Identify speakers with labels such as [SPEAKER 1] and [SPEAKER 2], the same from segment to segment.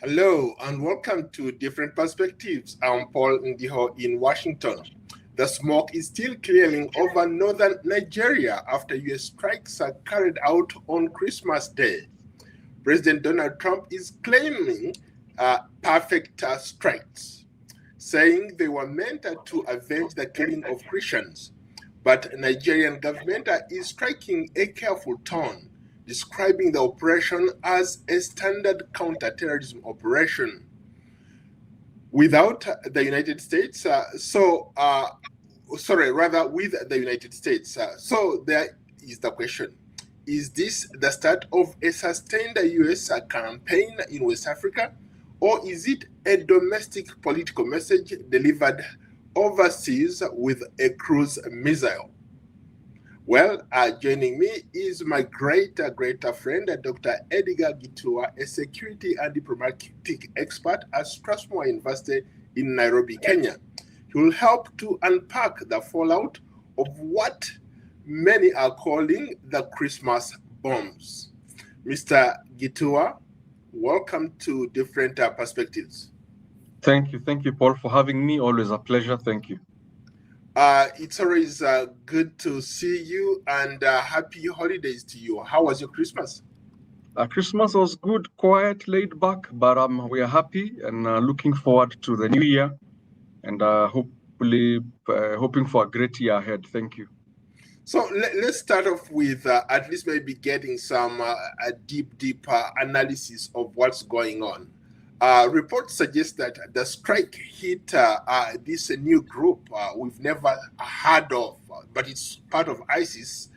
[SPEAKER 1] Hello and welcome to Different Perspectives. I'm Paul Ndiho in Washington. The smoke is still clearing over northern Nigeria after US strikes are carried out on Christmas Day. President Donald Trump is claiming perfect strikes, saying they were meant to avenge the killing of Christians. But Nigerian government is striking a careful tone, describing the operation as a standard counterterrorism operation. Without the United States, with the United States. So there is the question. Is this the start of a sustained US campaign in West Africa, or is it a domestic political message delivered overseas with a cruise missile? Well, joining me is my great friend, Dr. Edgar Gitua, a security and diplomatic expert at Strathmore University in Nairobi, Kenya. He will help to unpack the fallout of what many are calling the Christmas bombs. Mr. Gitua, welcome to Different Perspectives.
[SPEAKER 2] Thank you, Paul, for having me. Always a pleasure. Thank you.
[SPEAKER 1] It's always good to see you, and happy holidays to you. How was your Christmas?
[SPEAKER 2] Christmas was good, quiet, laid back, but we are happy and looking forward to the new year, and hopefully hoping for a great year ahead. Thank you.
[SPEAKER 1] So let's start off with at least maybe getting some deep analysis of what's going on. Reports suggest that the strike hit this new group we've never heard of, but it's part of ISIS.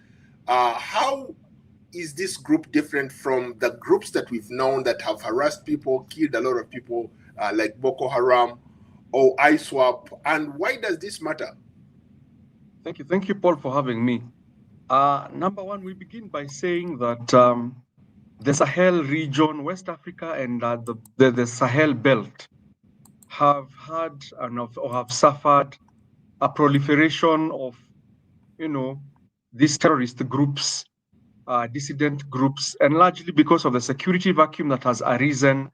[SPEAKER 1] How is this group different from the groups that we've known that have harassed people, killed a lot of people, like Boko Haram or ISWAP? And why does this matter?
[SPEAKER 2] Thank you, Paul, for having me. Number one, we begin by saying that the Sahel region, West Africa, and the Sahel belt have had or have suffered a proliferation of, these terrorist groups, dissident groups, and largely because of the security vacuum that has arisen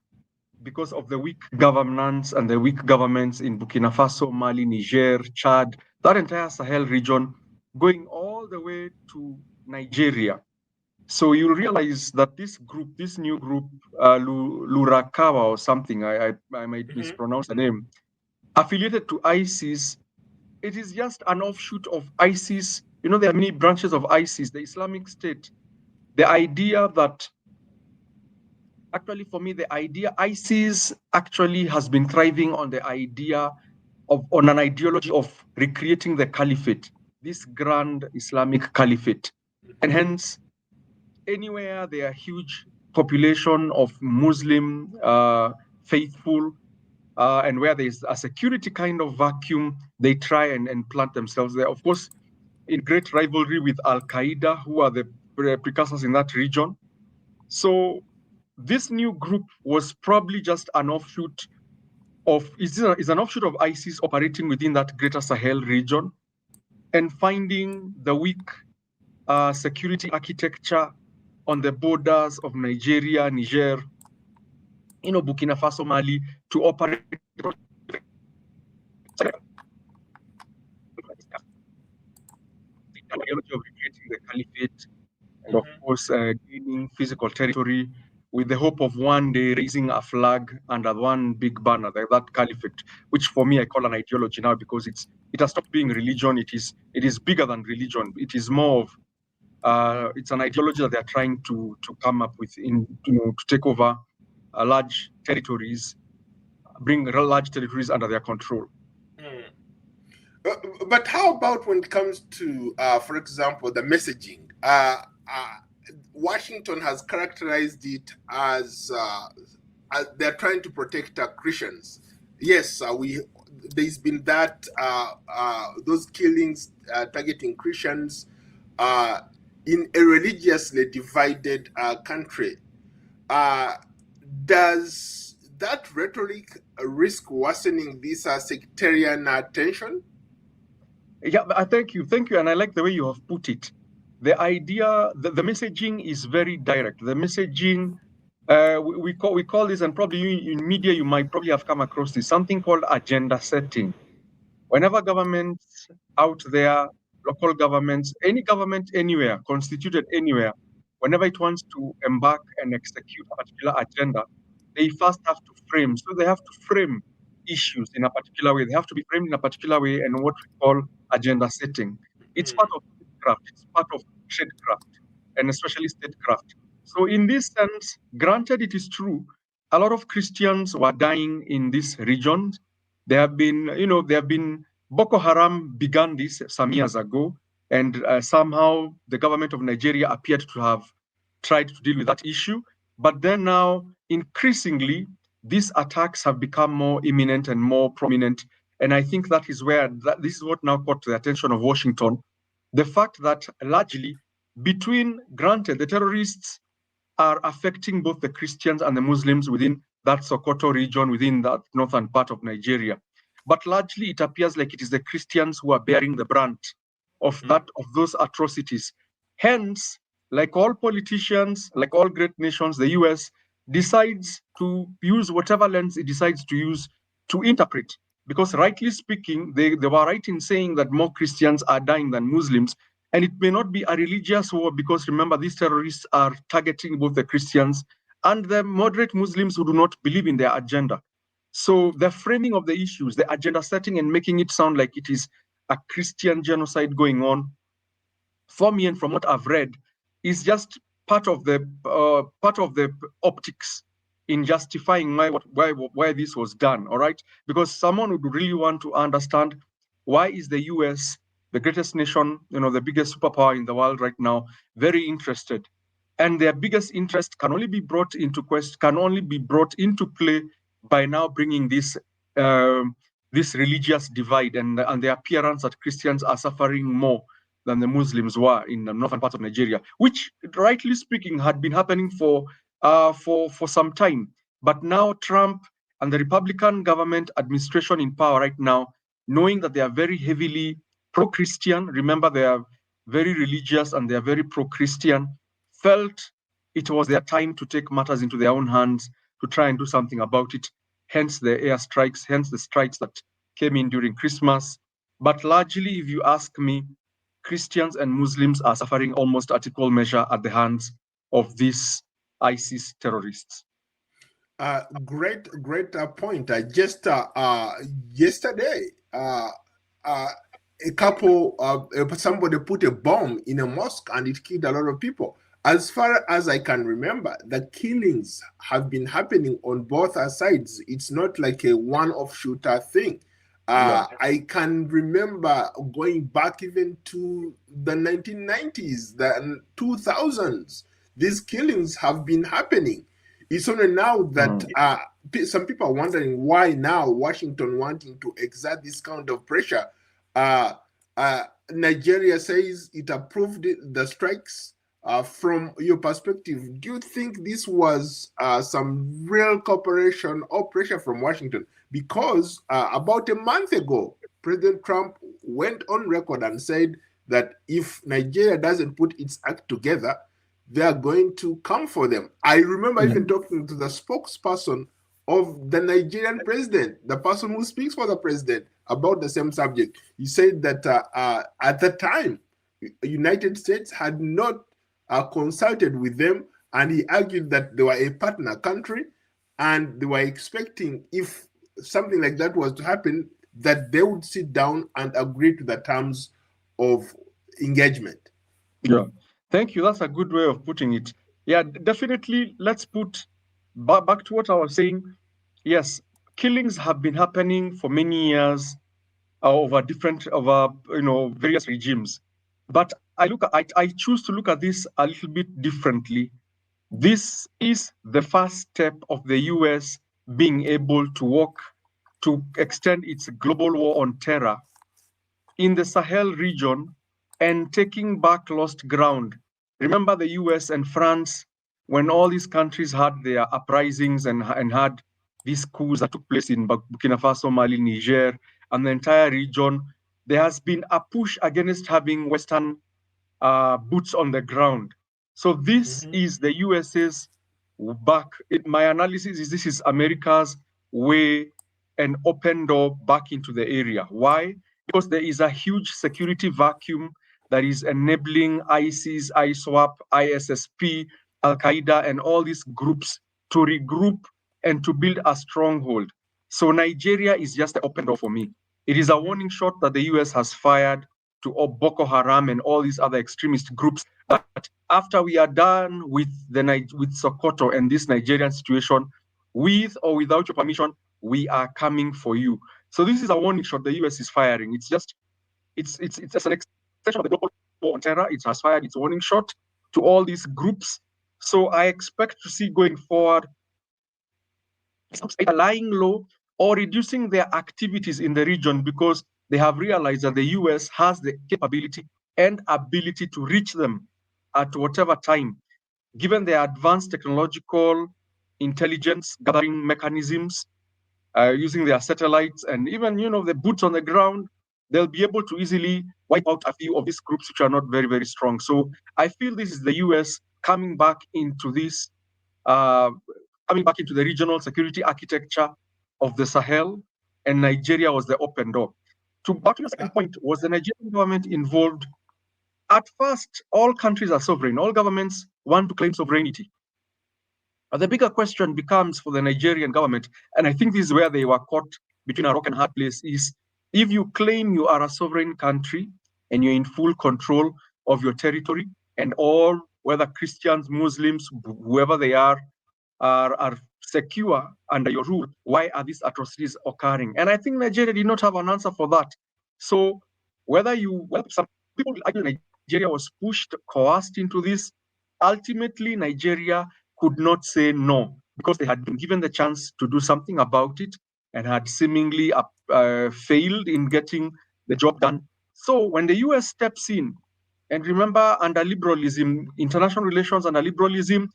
[SPEAKER 2] because of the weak governance and the weak governments in Burkina Faso, Mali, Niger, Chad, that entire Sahel region, going all the way to Nigeria. So you'll realize that this new group, Lurakawa or something, I might mispronounce the name, affiliated to ISIS, it is just an offshoot of ISIS. There are many branches of ISIS, the Islamic State. The idea that, actually for me, the idea ISIS actually has been thriving on the idea on an ideology of recreating the caliphate, this grand Islamic caliphate. And hence, anywhere there are huge population of Muslim faithful, and where there's a security kind of vacuum, they try and plant themselves there. Of course, in great rivalry with Al-Qaeda, who are the precursors in that region. So this new group was probably just an offshoot is an offshoot of ISIS operating within that greater Sahel region and finding the weak security architecture on the borders of Nigeria, Niger, Burkina Faso, Mali, to operate the ideology of recreating the caliphate, and of course gaining physical territory with the hope of one day raising a flag under one big banner, that caliphate, which for me I call an ideology now because it has stopped being religion. It is bigger than religion. It is more of it's an ideology that they're trying to come up with to take over large territories, bring large territories under their control.
[SPEAKER 1] But how about when it comes to, for example, the messaging? Washington has characterized it as they're trying to protect Christians. Yes, there's been that those killings targeting Christians in a religiously divided country. Does that rhetoric risk worsening this sectarian tension?
[SPEAKER 2] Yeah, thank you, and I like the way you have put it. The idea, the messaging is very direct. The messaging We call this, and probably in media you might probably have come across this, something called agenda setting. Whenever governments out there, local governments, any government anywhere, constituted anywhere, whenever it wants to embark and execute a particular agenda, they first have to frame. So they have to frame issues in a particular way. They have to be framed in a particular way, and what we call agenda setting. It's part of statecraft. It's part of tradecraft, and especially statecraft. So in this sense, granted it is true, a lot of Christians were dying in this region. There have been Boko Haram began this some years ago, and somehow the government of Nigeria appeared to have tried to deal with that issue. But then now, increasingly, these attacks have become more imminent and more prominent. And I think that is where this is what now caught the attention of Washington. The fact that largely granted, the terrorists are affecting both the Christians and the Muslims within that Sokoto region, within that northern part of Nigeria. But largely, it appears like it is the Christians who are bearing the brunt of those atrocities. Hence, like all politicians, like all great nations, the US decides to use whatever lens it decides to use to interpret. Because rightly speaking, they were right in saying that more Christians are dying than Muslims. And it may not be a religious war because remember, these terrorists are targeting both the Christians and the moderate Muslims who do not believe in their agenda. So the framing of the issues, the agenda setting, and making it sound like it is a Christian genocide going on, for me and from what I've read, is just part of the optics in justifying why this was done. All right, because someone would really want to understand why is the U.S., the greatest nation, the biggest superpower in the world right now, very interested, and their biggest interest can only be brought into play by now bringing this religious divide and the appearance that Christians are suffering more than the Muslims were in the northern part of Nigeria, which, rightly speaking, had been happening for some time. But now Trump and the Republican government administration in power right now, knowing that they are very heavily pro-Christian, remember they are very religious and they are very pro-Christian, felt it was their time to take matters into their own hands to try and do something about it. Hence the airstrikes, hence the strikes that came in during Christmas. But largely, if you ask me, Christians and Muslims are suffering almost at equal measure at the hands of these ISIS terrorists.
[SPEAKER 1] Great point. Just yesterday, a couple, somebody put a bomb in a mosque and it killed a lot of people. As far as I can remember, the killings have been happening on both sides. It's not like a one-off shooter thing. I can remember going back even to the 1990s, the 2000s. These killings have been happening. It's only now that some people are wondering why now Washington wanting to exert this kind of pressure. Nigeria says it approved the strikes. From your perspective, do you think this was some real cooperation or pressure from Washington? Because about a month ago, President Trump went on record and said that if Nigeria doesn't put its act together, they are going to come for them. I remember even talking to the spokesperson of the Nigerian president, the person who speaks for the president, about the same subject. He said that at the time, United States had not consulted with them, and he argued that they were a partner country and they were expecting, if something like that was to happen, that they would sit down and agree to the terms of engagement.
[SPEAKER 2] Yeah, thank you. That's a good way of putting it. Yeah, definitely. Let's put back to what I was saying. Yes, killings have been happening for many years over various regimes. But I choose to look at this a little bit differently. This is the first step of the US being able to extend its global war on terror in the Sahel region and taking back lost ground. Remember the US and France, when all these countries had their uprisings and had these coups that took place in Burkina Faso, Mali, Niger, and the entire region, there has been a push against having Western boots on the ground. So this is the US's back. My analysis is this is America's way, an open door back into the area. Why? Because there is a huge security vacuum that is enabling ISIS, ISWAP, ISSP, Al Qaeda, and all these groups to regroup and to build a stronghold. So Nigeria is just the open door for me. It is a warning shot that the US has fired to Boko Haram and all these other extremist groups that after we are done with Sokoto and this Nigerian situation, with or without your permission, we are coming for you. So this is a warning shot the US is firing. It's just an extension of the global war on terror. It has fired its warning shot to all these groups. So I expect to see going forward either lying low or reducing their activities in the region because they have realized that the US has the capability and ability to reach them at whatever time, given their advanced technological intelligence gathering mechanisms, using their satellites and even the boots on the ground. They'll be able to easily wipe out a few of these groups which are not very, very strong. So I feel this is the US coming back into this coming back into the regional security architecture of the Sahel, and Nigeria was the open door. Back to your second point, was the Nigerian government involved? At first, all countries are sovereign. All governments want to claim sovereignty. The bigger question becomes for the Nigerian government, and I think this is where they were caught between a rock and a hard place, is if you claim you are a sovereign country and you're in full control of your territory, and all, whether Christians, Muslims, whoever they are secure under your rule, why are these atrocities occurring? And I think Nigeria did not have an answer for that. So some people will argue Nigeria was pushed, coerced into this. Ultimately, Nigeria could not say no because they had been given the chance to do something about it and had seemingly failed in getting the job done. So when the US steps in, and remember, under liberalism, international relations under liberalism,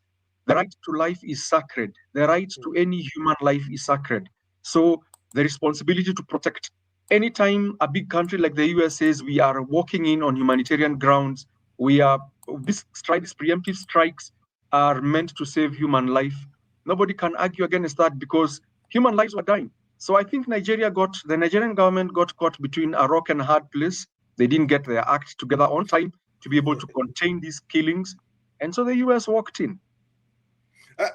[SPEAKER 2] the right to life is sacred. The right to any human life is sacred. So the responsibility to protect. Anytime a big country like the US says we are walking in on humanitarian grounds, these preemptive strikes are meant to save human life. Nobody can argue against that because human lives were dying. So I think the Nigerian government got caught between a rock and a hard place. They didn't get their act together on time to be able to contain these killings. And so the US walked in.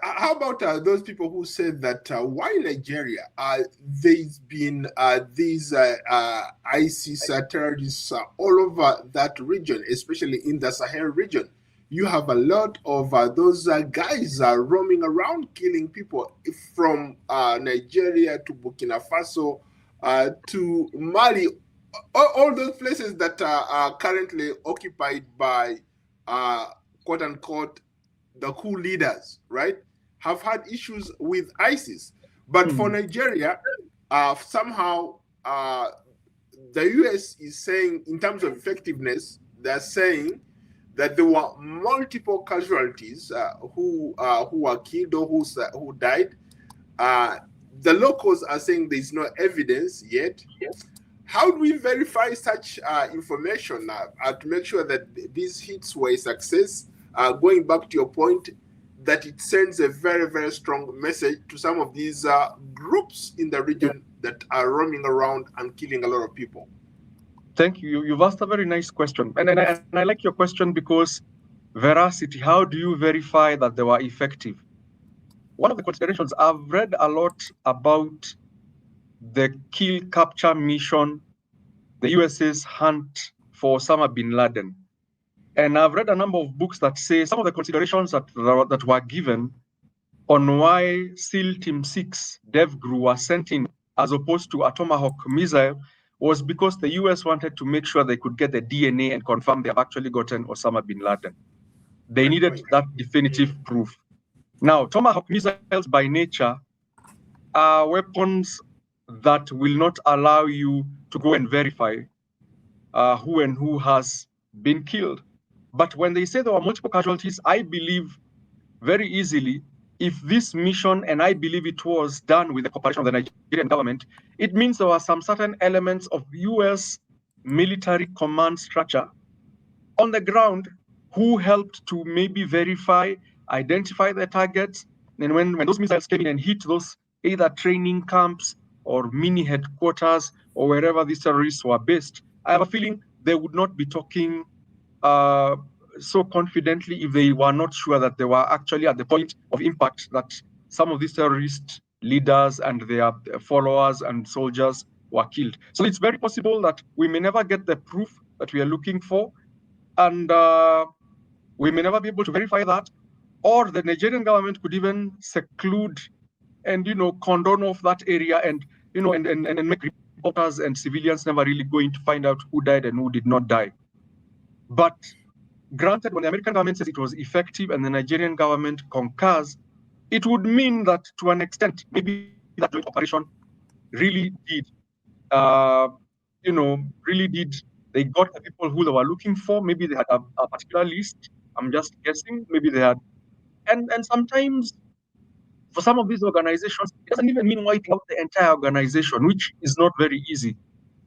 [SPEAKER 1] How about those people who said that why Nigeria? There's been these ISIS terrorists all over that region, especially in the Sahel region. You have a lot of those guys roaming around killing people from Nigeria to Burkina Faso to Mali, all those places that are currently occupied by quote unquote the coup leaders, right, have had issues with ISIS. But for Nigeria, somehow the US is saying, in terms of effectiveness, they're saying that there were multiple casualties who were killed or who died. The locals are saying there's no evidence yet. How do we verify such information to make sure that these hits were a success? Going back to your point, that it sends a very, very strong message to some of these groups in the region that are roaming around and killing a lot of people.
[SPEAKER 2] Thank you. You've asked a very nice question. And I like your question because veracity, how do you verify that they were effective? One of the considerations, I've read a lot about the kill capture mission, the USA's hunt for Osama bin Laden. And I've read a number of books that say some of the considerations that were given on why SEAL Team 6, DevGru, was sent in as opposed to a Tomahawk missile was because the US wanted to make sure they could get the DNA and confirm they have actually gotten Osama bin Laden. They needed that definitive proof. Now, Tomahawk missiles by nature are weapons that will not allow you to go and verify who and who has been killed. But when they say there were multiple casualties, I believe very easily, if this mission, and I believe it was done with the cooperation of the Nigerian government, it means there were some certain elements of US military command structure on the ground who helped to maybe verify, identify the targets, and when those missiles came in and hit those either training camps or mini headquarters or wherever these terrorists were based, I have a feeling they would not be talking so confidently if they were not sure that they were actually at the point of impact, that some of these terrorist leaders and their followers and soldiers were killed. So it's very possible that we may never get the proof that we are looking for, and we may never be able to verify that, or the Nigerian government could even seclude and condone off that area, and and make reporters and civilians never really going to find out who died and who did not die. But granted, when the American government says it was effective and the Nigerian government concurs, it would mean that to an extent, maybe that joint operation really did, really did. They got the people who they were looking for. Maybe they had a particular list. I'm just guessing. Maybe they had, and sometimes for some of these organizations, it doesn't even mean wiping out the entire organization, which is not very easy.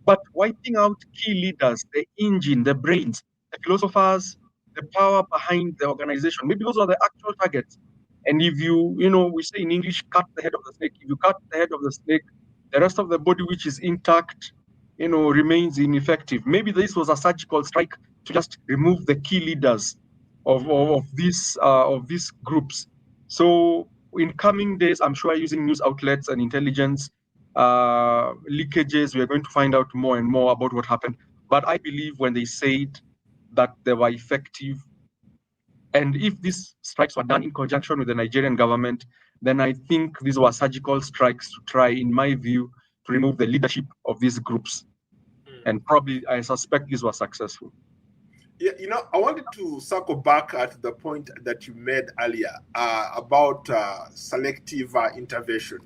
[SPEAKER 2] But wiping out key leaders, the engine, the brains, the philosophers, the power behind the organization, maybe those are the actual targets. And if we say in English, cut the head of the snake. If you cut the head of the snake, the rest of the body, which is intact, remains ineffective. Maybe this was a surgical strike to just remove the key leaders of these groups. So in coming days, I'm sure using news outlets and intelligence leakages, we are going to find out more and more about what happened. But I believe when they said that they were effective, and if these strikes were done in conjunction with the Nigerian government, then I think these were surgical strikes to try, in my view, to remove the leadership of these groups. And probably, I suspect these were successful.
[SPEAKER 1] Yeah, I wanted to circle back at the point that you made earlier about selective intervention.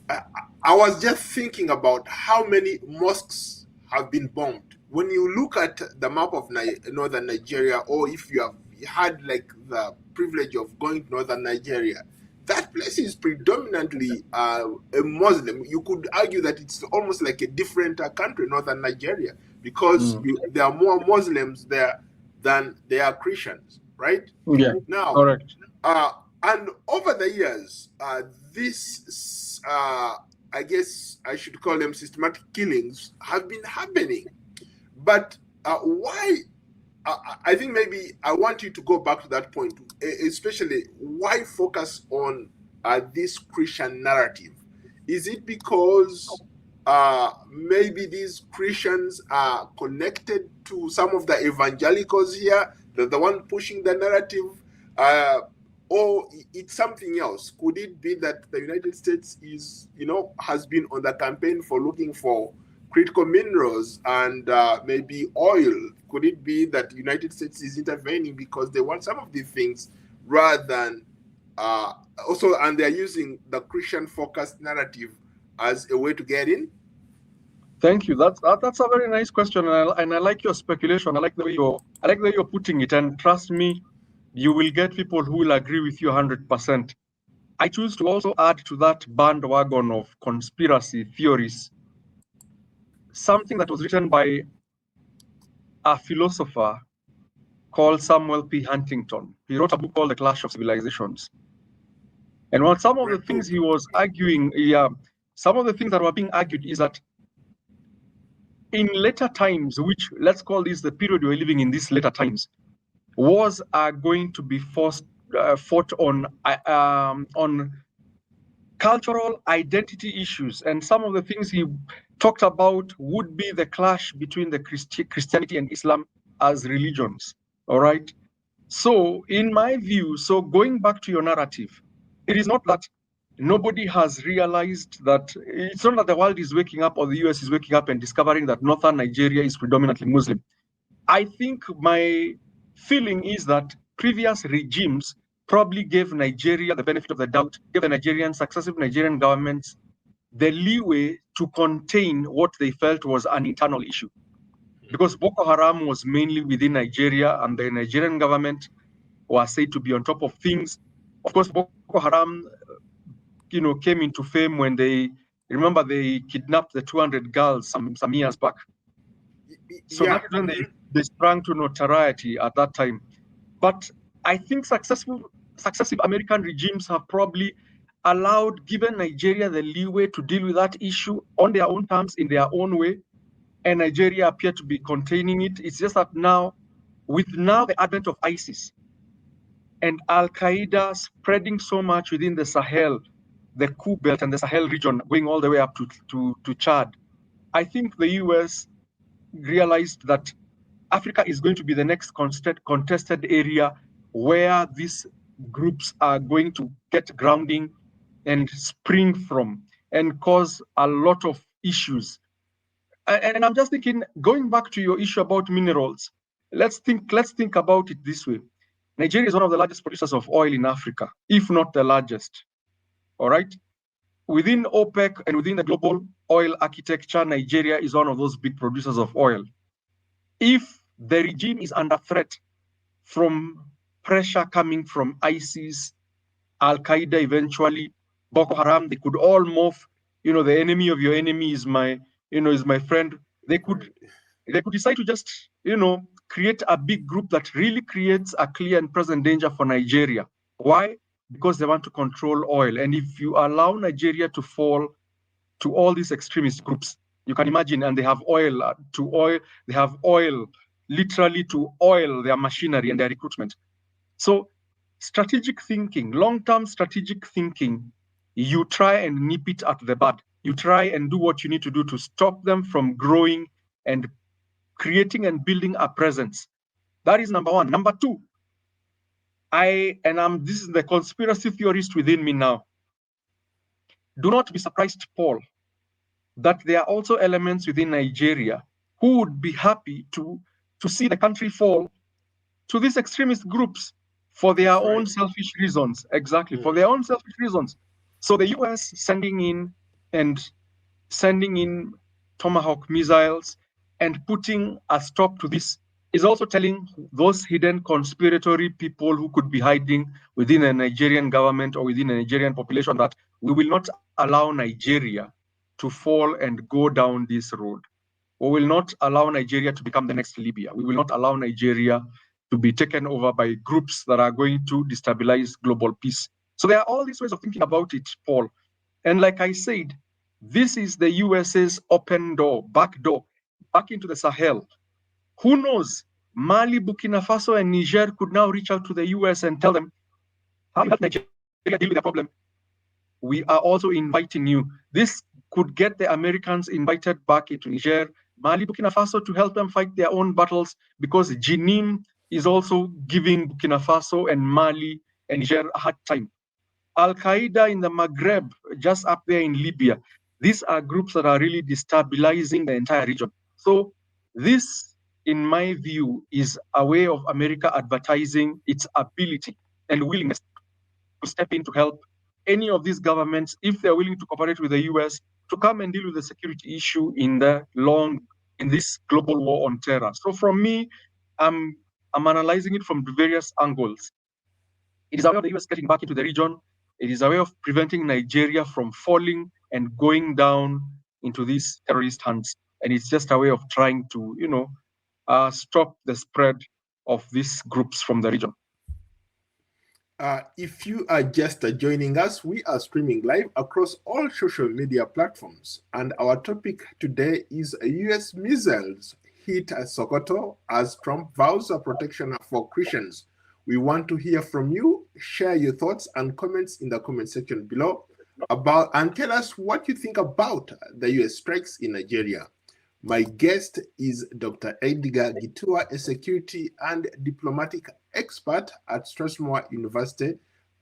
[SPEAKER 1] I was just thinking about how many mosques have been bombed. When you look at the map of northern Nigeria, or if you have had like the privilege of going to northern Nigeria, that place is predominantly a Muslim. You could argue that it's almost like a different country, northern Nigeria, because there are more Muslims there than there are Christians, right?
[SPEAKER 2] Yeah,
[SPEAKER 1] now,
[SPEAKER 2] correct.
[SPEAKER 1] And over the years, this, I guess I should call them systematic killings, have been happening. But why? I think maybe I want you to go back to that point, especially why focus on this Christian narrative? Is it because maybe these Christians are connected to some of the evangelicals here, the one pushing the narrative? Or it's something else? Could it be that the United States has been on the campaign for looking for critical minerals and maybe oil? Could it be that the United States is intervening because they want some of these things rather than also, and they're using the Christian-focused narrative as a way to get in?
[SPEAKER 2] Thank you. That's a very nice question, and I like your speculation. I like the way you're putting it, and trust me, you will get people who will agree with you 100%. I choose to also add to that bandwagon of conspiracy theories something that was written by a philosopher called Samuel P. Huntington. He wrote a book called The Clash of Civilizations. And what some of the things he was arguing, some of the things that were being argued is that in later times, which let's call this the period we're living in, these later times, wars are going to be fought on cultural identity issues. And some of the things he talked about would be the clash between the Christianity and Islam as religions. All right. So in my view, so going back to your narrative, it is not that nobody has realized that it's not that the world is waking up or the US is waking up and discovering that northern Nigeria is predominantly Muslim. I think my feeling is that previous regimes probably gave Nigeria the benefit of the doubt, gave the successive Nigerian governments the leeway to contain what they felt was an internal issue. Because Boko Haram was mainly within Nigeria, and the Nigerian government was said to be on top of things. Of course, Boko Haram, came into fame when they kidnapped the 200 girls some years back. So that is when they sprang to notoriety at that time. But I think successful successive American regimes have probably given Nigeria the leeway to deal with that issue on their own terms, in their own way, and Nigeria appear to be containing it. It's just that now, with the advent of ISIS and Al-Qaeda spreading so much within the Sahel, the Coup Belt and the Sahel region, going all the way up to Chad, I think the US realized that Africa is going to be the next contested area where these groups are going to get grounding and spring from and cause a lot of issues. And I'm just thinking, going back to your issue about minerals, let's think about it this way. Nigeria is one of the largest producers of oil in Africa, if not the largest. All right. Within OPEC and within the global oil architecture, Nigeria is one of those big producers of oil. If the regime is under threat from pressure coming from ISIS, Al-Qaeda, eventually Boko Haram, they could all morph. The enemy of your enemy is my friend. They could decide to just, create a big group that really creates a clear and present danger for Nigeria. Why? Because they want to control oil. And if you allow Nigeria to fall to all these extremist groups, you can imagine, and they have oil literally to oil their machinery and their recruitment. So strategic thinking, long-term strategic thinking, you try and nip it at the bud. You try and do what you need to do to stop them from growing and creating and building a presence. That is number one. Number two, this is the conspiracy theorist within me now. Do not be surprised, Paul, that there are also elements within Nigeria who would be happy to see the country fall to these extremist groups for their own selfish reasons. Exactly, for their own selfish reasons. So the US sending in Tomahawk missiles and putting a stop to this is also telling those hidden conspiratory people who could be hiding within a Nigerian government or within a Nigerian population that we will not allow Nigeria to fall and go down this road. We will not allow Nigeria to become the next Libya. We will not allow Nigeria to be taken over by groups that are going to destabilize global peace. So there are all these ways of thinking about it, Paul. And like I said, this is the US's open door, back into the Sahel. Who knows? Mali, Burkina Faso, and Niger could now reach out to the US and tell them, how do you help Nigeria deal with the problem? We are also inviting you. This could get the Americans invited back into Niger, Mali, Burkina Faso to help them fight their own battles, because Jinim is also giving Burkina Faso and Mali and Niger a hard time. Al-Qaeda in the Maghreb, just up there in Libya. These are groups that are really destabilizing the entire region. So this, in my view, is a way of America advertising its ability and willingness to step in to help any of these governments, if they're willing to cooperate with the US, to come and deal with the security issue in this global war on terror. So from me, I'm analyzing it from various angles. It is a way of the US getting back into the region. It is a way of preventing Nigeria from falling and going down into these terrorist hands. And it's just a way of trying to, stop the spread of these groups from the region.
[SPEAKER 1] If you are just joining us, we are streaming live across all social media platforms. And our topic today is US missiles hit Sokoto as Trump vows a protection for Christians. We want to hear from you. Share your thoughts and comments in the comment section below and tell us what you think about the US strikes in Nigeria. My guest is Dr. Edgar Gitua, a security and diplomatic expert at Strathmore University,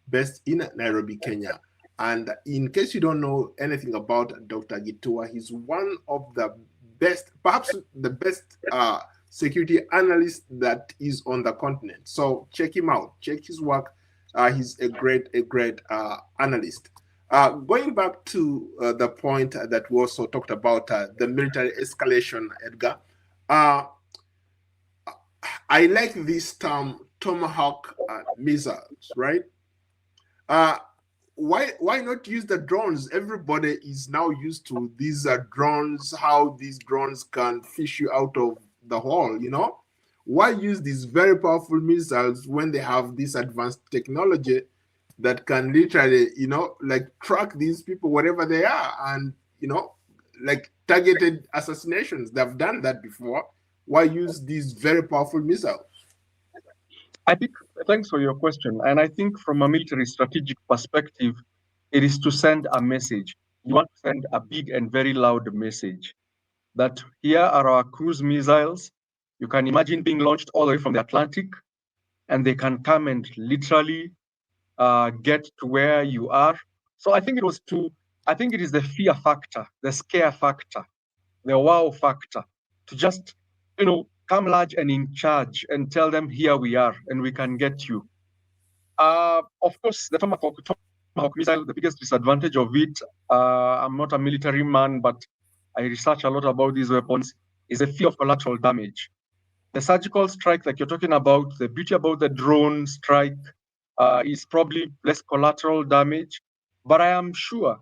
[SPEAKER 1] based in Nairobi, Kenya. And in case you don't know anything about Dr. Gitua, he's one of the best, perhaps the best security analyst that is on the continent. So check him out, check his work. He's a great analyst. Going back to the point that we also talked about, the military escalation, Edgar, I like this term, Tomahawk missiles, right? Why not use the drones? Everybody is now used to these drones, how these drones can fish you out of the hole, Why use these very powerful missiles when they have this advanced technology that can literally, like track these people wherever they are, and like targeted assassinations? They've done that before. Why use these very powerful missiles?
[SPEAKER 2] I think, thanks for your question. And I think from a military strategic perspective, it is to send a message. You want to send a big and very loud message that here are our cruise missiles. You can imagine being launched all the way from the Atlantic, and they can come and literally get to where you are. So I think it is the fear factor, the scare factor, the wow factor, to just, come large and in charge and tell them, here we are and we can get you. Of course, the Tomahawk missile, the biggest disadvantage of it, I'm not a military man, but I research a lot about these weapons, is the fear of collateral damage. The surgical strike, like you're talking about, the beauty about the drone strike is probably less collateral damage. But I am sure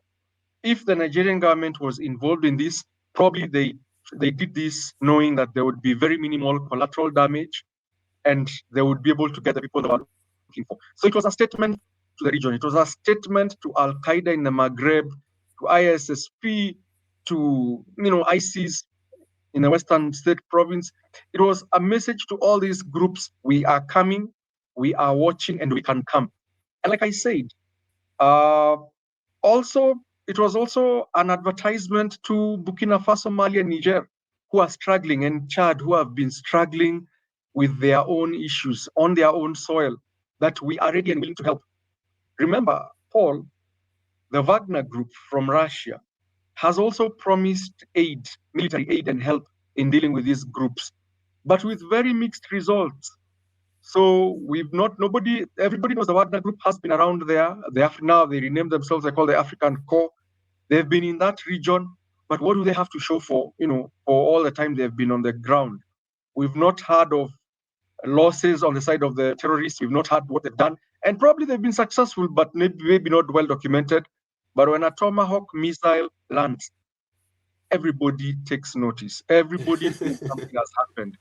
[SPEAKER 2] if the Nigerian government was involved in this, probably they did this knowing that there would be very minimal collateral damage and they would be able to get the people they were looking for. So it was a statement to the region. It was a statement to Al Qaeda in the Maghreb, to ISSP, to ISIS in the Western State Province. It was a message to all these groups: we are coming, we are watching, and we can come. And like I said, uh, also it was also an advertisement to Burkina Faso, Mali, and Niger, who are struggling, and Chad, who have been struggling with their own issues on their own soil, that we are ready and willing to help. Remember, Paul, the Wagner Group from Russia has also promised aid, military aid and help in dealing with these groups, but with very mixed results. So everybody knows the Wagner Group has been around there. Now they renamed themselves, they call the African Corps. They've been in that region, but what do they have to show for all the time they've been on the ground? We've not heard of losses on the side of the terrorists. We've not heard what they've done. And probably they've been successful, but maybe not well documented. But when a Tomahawk missile lands, everybody takes notice. Everybody knows something has happened.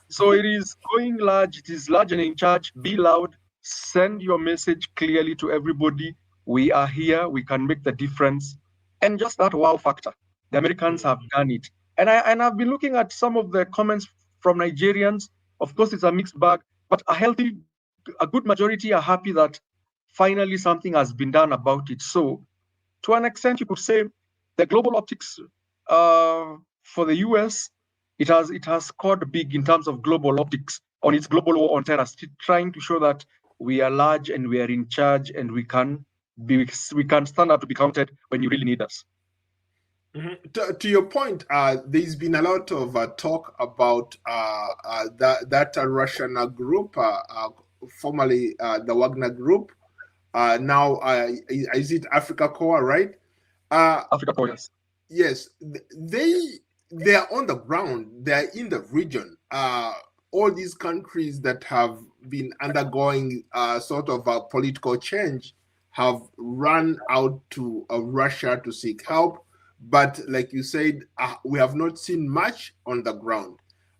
[SPEAKER 2] So it is going large. It is large and in charge. Be loud. Send your message clearly to everybody. We are here. We can make the difference. And just that wow factor. The Americans have done it. And I've been looking at some of the comments from Nigerians. Of course, it's a mixed bag, but a good majority are happy that finally something has been done about it. So to an extent, you could say the global optics for the US, it has scored big in terms of global optics on its global war on terror, trying to show that we are large and we are in charge and we can stand up to be counted when you really need us.
[SPEAKER 1] To your point, there's been a lot of talk about that Russian group, formerly the Wagner Group. Now, is it Africa Corps, right?
[SPEAKER 2] Africa Corps, yes.
[SPEAKER 1] Yes, they are on the ground. They are in the region. All these countries that have been undergoing sort of a political change have run out to Russia to seek help. But like you said, we have not seen much on the ground.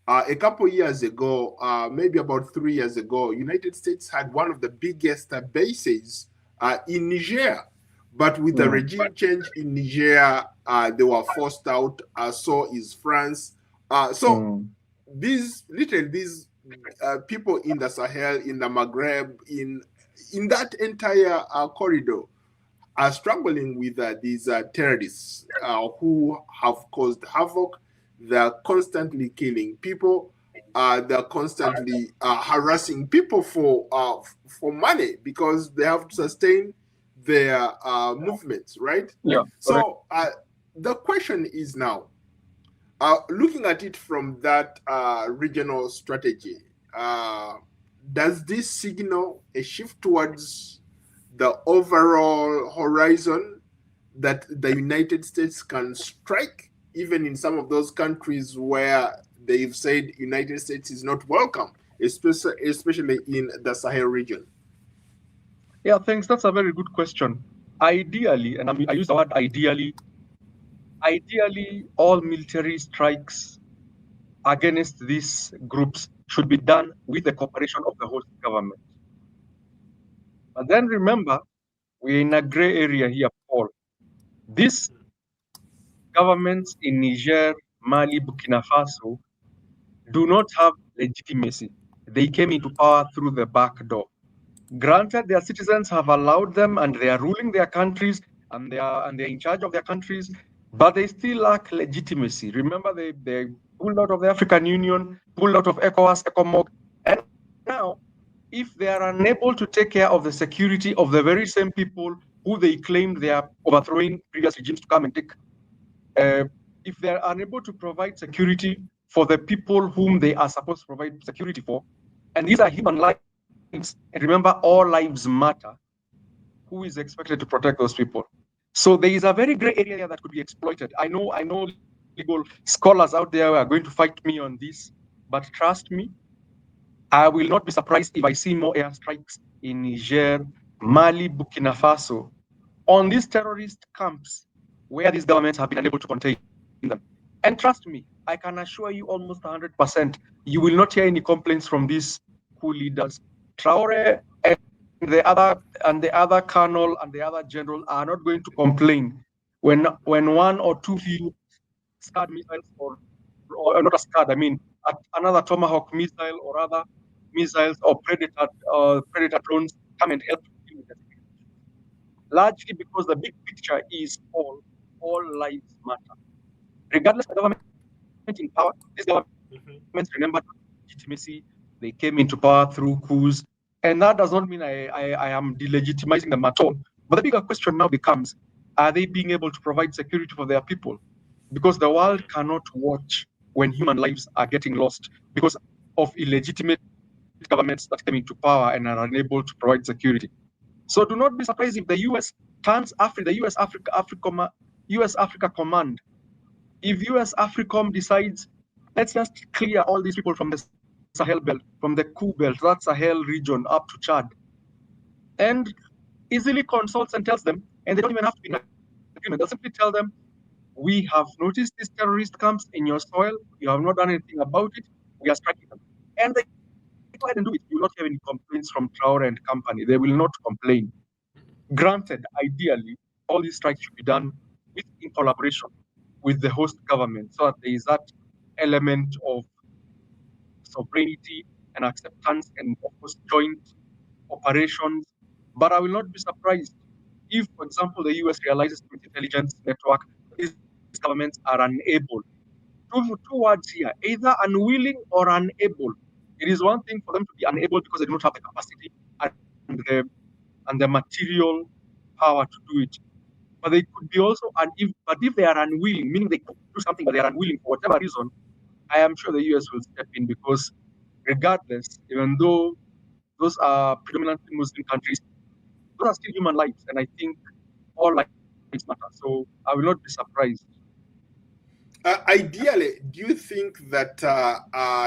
[SPEAKER 1] A couple years ago, maybe about 3 years ago, United States had one of the biggest bases in Niger. But with the regime change in Niger, they were forced out. So is France. These people in the Sahel, in the Maghreb, in that entire corridor are struggling with these terrorists who have caused havoc. They're constantly killing people. They're constantly harassing people for money because they have to sustain their movements, right?
[SPEAKER 2] Yeah.
[SPEAKER 1] So the question is now, looking at it from that regional strategy, does this signal a shift towards the overall horizon that the United States can strike, even in some of those countries where they've said United States is not welcome, especially in the Sahel region?
[SPEAKER 2] Yeah, thanks. That's a very good question. Ideally, and I use the word ideally, all military strikes against these groups should be done with the cooperation of the host government. But then remember, we're in a gray area here, Paul. These governments in Niger, Mali, Burkina Faso do not have legitimacy. They came into power through the back door. Granted, their citizens have allowed them and they are ruling their countries and they're in charge of their countries, but they still lack legitimacy. Remember, they pulled out of the African Union, pulled out of ECOWAS, ECOMOG, and now, if they are unable to take care of the security of the very same people who they claimed they are overthrowing previous regimes to come and take, uh, if they are unable to provide security for the people whom they are supposed to provide security for, and these are human lives, and remember, all lives matter, who is expected to protect those people? So there is a very gray area that could be exploited. I know legal scholars out there are going to fight me on this, but trust me, I will not be surprised if I see more airstrikes in Niger, Mali, Burkina Faso, on these terrorist camps where these governments have been unable to contain them. And trust me, I can assure you almost 100%, you will not hear any complaints from these coup leaders. Traore and the other colonel and the other general are not going to complain when one or two few Scud missiles or not a Scud, I mean another Tomahawk missile or other missiles or predator drones come and help deal with the security issues. Largely because the big picture is all lives matter. Regardless of the government in power, these governments remember legitimacy. They came into power through coups, and that does not mean I am delegitimizing them at all. But the bigger question now becomes, are they being able to provide security for their people? Because the world cannot watch when human lives are getting lost because of illegitimate governments that came into power and are unable to provide security. So do not be surprised if the US turns Africa, the US Africa Command, if US AFRICOM decides, let's just clear all these people from the Sahel belt, from the Coup belt, that Sahel region up to Chad, and easily consults and tells them, and they don't even have to be in agreement. They'll simply tell them, we have noticed these terrorist camps in your soil, you have not done anything about it, we are striking them. And they go ahead and do it. You will not have any complaints from Traore and company. They will not complain. Granted, ideally, all these strikes should be done in collaboration with the host government so that there is that element of sovereignty and acceptance and, of course, joint operations. But I will not be surprised if, for example, the US realizes through its intelligence network that these governments are unable. Two words here, either unwilling or unable. It is one thing for them to be unable because they do not have the capacity and the material power to do it. But they could be also, but if they are unwilling, meaning they could do something, but they are unwilling for whatever reason, I am sure the US will step in because, regardless, even though those are predominantly Muslim countries, those are still human lives, and I think all lives matter. So I will not be surprised.
[SPEAKER 1] Ideally, do you think that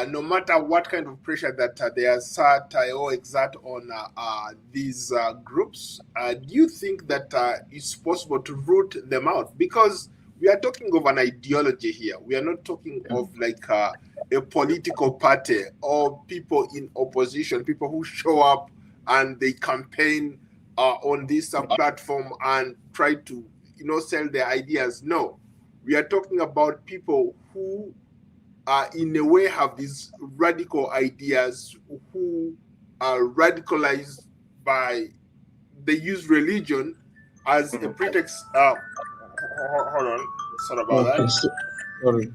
[SPEAKER 1] no matter what kind of pressure that they assert or exert on these groups, do you think that it's possible to root them out? Because we are talking of an ideology here. We are not talking of like a political party or people in opposition, people who show up and they campaign on this platform and try to, sell their ideas. No, we are talking about people who in a way have these radical ideas, who are radicalized by, they use religion as a pretext. Hold on, sorry about
[SPEAKER 2] Okay,
[SPEAKER 1] that.
[SPEAKER 2] sorry.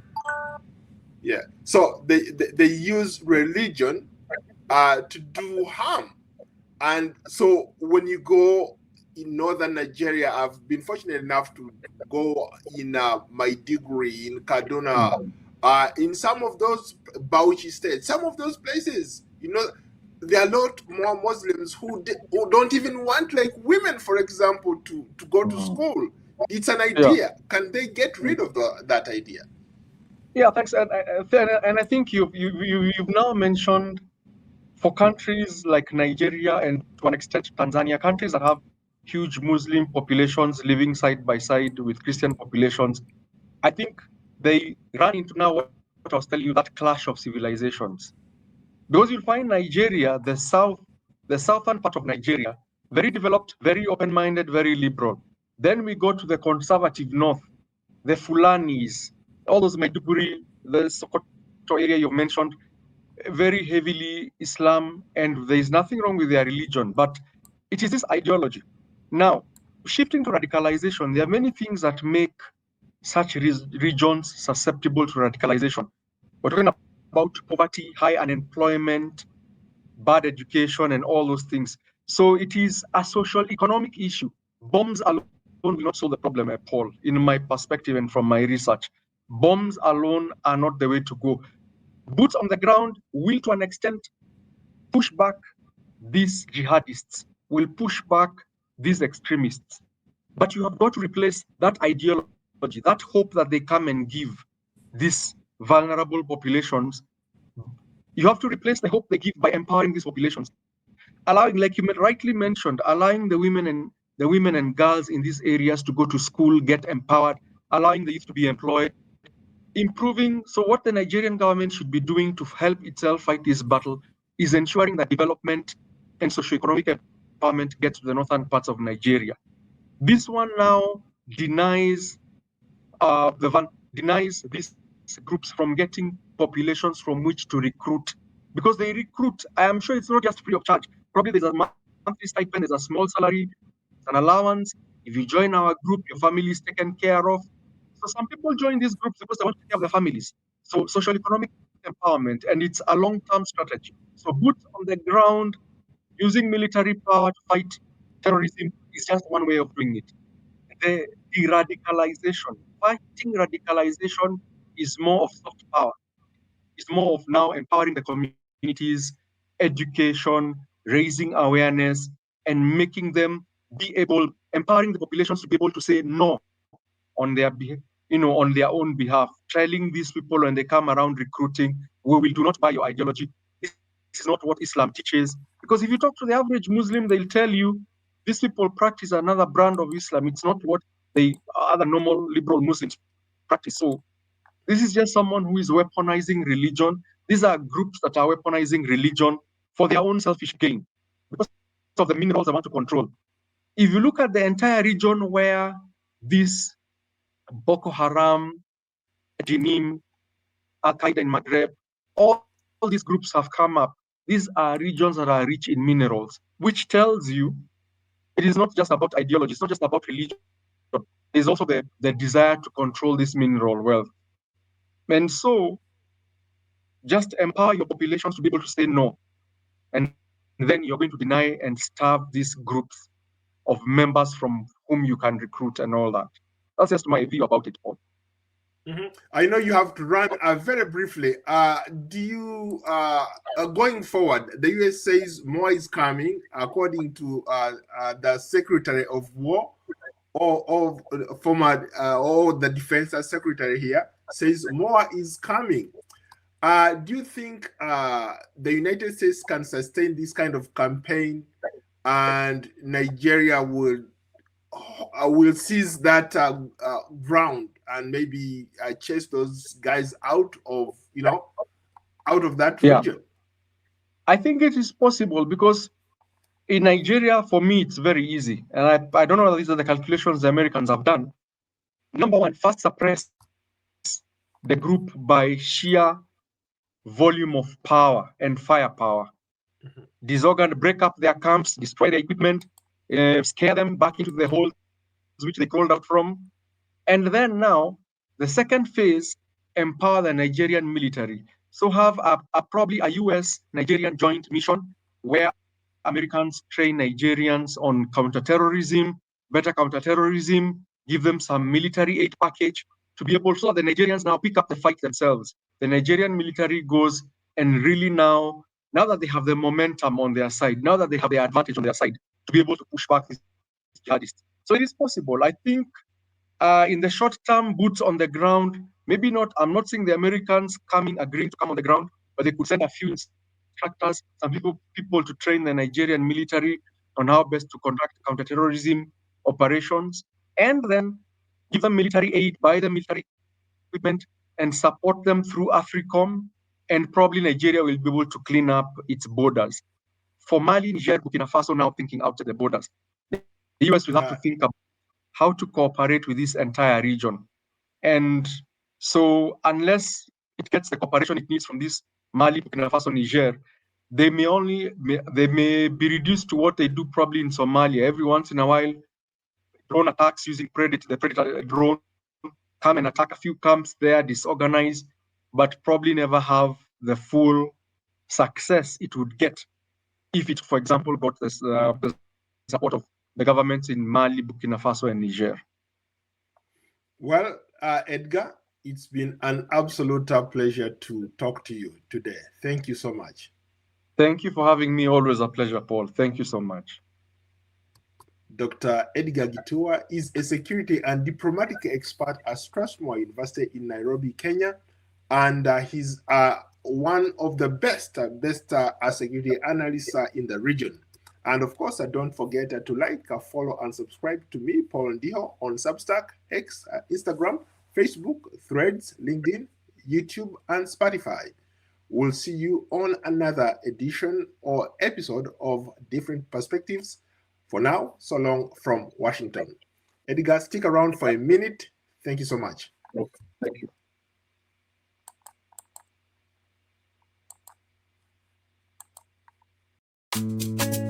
[SPEAKER 1] Yeah, so they use religion to do harm. And so when you go in northern Nigeria, I've been fortunate enough to go in my degree in Kaduna, in some of those Bauchi states, some of those places, there are a lot more Muslims who don't even want, like women, for example, to go to school. It's an
[SPEAKER 2] Yeah.
[SPEAKER 1] idea. Can they get rid of that idea?
[SPEAKER 2] Yeah, thanks. And I think you've now mentioned for countries like Nigeria and to an extent Tanzania, countries that have huge Muslim populations living side by side with Christian populations, I think they run into now what I was telling you, that clash of civilizations. Because you'll find Nigeria, the southern part of Nigeria, very developed, very open-minded, very liberal. Then we go to the conservative north, the Fulanis, all those Maiduguri, the Sokoto area you mentioned, very heavily Islam, and there is nothing wrong with their religion, but it is this ideology. Now, shifting to radicalization, there are many things that make such regions susceptible to radicalization. We're talking about poverty, high unemployment, bad education, and all those things. So it is a social economic issue. Bombs alone will not solve the problem, Paul, in my perspective and from my research. Bombs alone are not the way to go. Boots on the ground will, to an extent, push back these jihadists, will push back these extremists. But you have got to replace that ideology, that hope that they come and give these vulnerable populations. You have to replace the hope they give by empowering these populations, allowing, like you rightly mentioned, allowing the women and girls in these areas to go to school, get empowered, allowing the youth to be employed, improving. So what the Nigerian government should be doing to help itself fight this battle is ensuring that development and socio-economic empowerment gets to the northern parts of Nigeria. This one now denies denies these groups from getting populations from which to recruit, because they recruit. I am sure it's not just free of charge. Probably there's a monthly stipend, there's a small salary, there's an allowance. If you join our group, your family is taken care of. So some people join these groups because they want to take care of their families. So social economic empowerment, and it's a long-term strategy. So boots on the ground, using military power to fight terrorism is just one way of doing it. The de-radicalization, fighting radicalization is more of soft power. It's more of now empowering the communities, education, raising awareness, and making them be able, empowering the populations to be able to say no on their on their own behalf, telling these people when they come around recruiting, we will do not buy your ideology. This is not what Islam teaches. Because if you talk to the average Muslim, they'll tell you these people practice another brand of Islam. It's not what the other normal liberal Muslims practice. So this is just someone who is weaponizing religion. These are groups that are weaponizing religion for their own selfish gain because of the minerals they want to control. If you look at the entire region where this Boko Haram, Jinim, Al Qaeda in Maghreb, all these groups have come up. These are regions that are rich in minerals, which tells you it is not just about ideology, it's not just about religion. There's also the desire to control this mineral wealth. And so just empower your populations to be able to say no. And then you're going to deny and starve these groups of members from whom you can recruit and all that. That's just my view about it, Paul.
[SPEAKER 1] I know you have to run very briefly. Do you, going forward, the US says more is coming, according to the Secretary of War or former or the Defense Secretary here says more is coming. Do you think the United States can sustain this kind of campaign, and Nigeria will seize that ground and maybe chase those guys out of out of that
[SPEAKER 2] Yeah,
[SPEAKER 1] region?
[SPEAKER 2] I think it is possible because in Nigeria, for me, it's very easy. And I don't know whether these are the calculations the Americans have done. Number one, first suppress the group by sheer volume of power and firepower. Disorgan, break up their camps, destroy their equipment, scare them back into the holes which they crawled out from. And then now, the second phase, empower the Nigerian military. So have probably a US Nigerian joint mission where Americans train Nigerians on counterterrorism, better counterterrorism, give them some military aid package to be able so that the Nigerians now pick up the fight themselves. The Nigerian military goes and really now that they have the momentum on their side, now that they have the advantage on their side, to be able to push back these jihadists. So it is possible. I think in the short term, boots on the ground, maybe not. I'm not seeing the Americans agreeing to come on the ground, but they could send a few instructors, some people to train the Nigerian military on how best to conduct counterterrorism operations, and then give them military aid, buy them military equipment, and support them through AFRICOM. and probably Nigeria will be able to clean up its borders. For Mali, Niger, Burkina Faso now thinking outside the borders. The US will have to think about how to cooperate with this entire region. And so unless it gets the cooperation it needs from this Mali, Burkina Faso, Niger, they may be reduced to what they do probably in Somalia. Every once in a while, drone attacks using the Predator drone come and attack a few camps there, disorganized, but probably never have the full success it would get if it, for example, got the support of the governments in Mali, Burkina Faso, and Niger.
[SPEAKER 1] Well, Edgar, it's been an absolute pleasure to talk to you today. Thank you so much.
[SPEAKER 2] Thank you for having me. Always a pleasure, Paul. Thank you so much.
[SPEAKER 1] Dr. Edgar Gitua is a security and diplomatic expert at Strathmore University in Nairobi, Kenya, and he's one of the best security analysts in the region. And of course, don't forget to like, follow, and subscribe to me, Paul Ndiho, on Substack, X, Instagram, Facebook, Threads, LinkedIn, YouTube, and Spotify. We'll see you on another edition or episode of Different Perspectives. For now, so long from Washington. Edgar, stick around for a minute. Thank you so much.
[SPEAKER 2] Thank you.